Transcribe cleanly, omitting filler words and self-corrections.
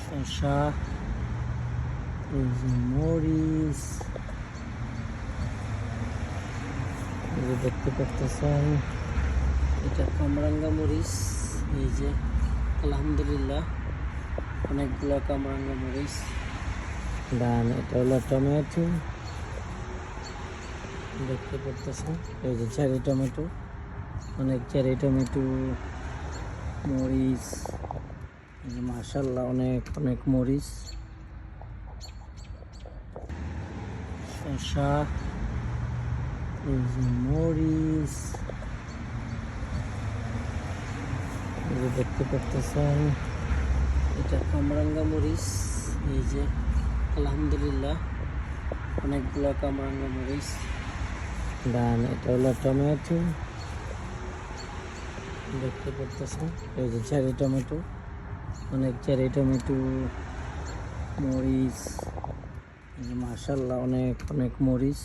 শসা, এই যে মরিচ, এই যে দেখতে পাচ্ছেন এটা কামরাঙ্গা মরিচ। এই যে আলহামদুলিল্লাহ অনেকগুলো কামরাঙ্গা মরিচ। ডান এটা হলো টমেটো, দেখতে পাচ্ছেন এই যে চেরি টমেটো, অনেক চেরি টমেটো, মরিচ, মাশাআল্লাহ অনেক অনেক মরিচ, শসা, এই যে মরিচ, এই যে দেখতে পাচ্ছেন এটা কামরাঙ্গা মরিচ। এই যে আলহামদুলিল্লাহ অনেকগুলো কামরাঙ্গা মরিচ। ডান এটা হলো টমেটো, দেখতে পাচ্ছেন এই যে চেরি টমেটো, অনেক চেরি টমেটো, মরিচ, মাশাআল্লাহ অনেক অনেক মরিচ।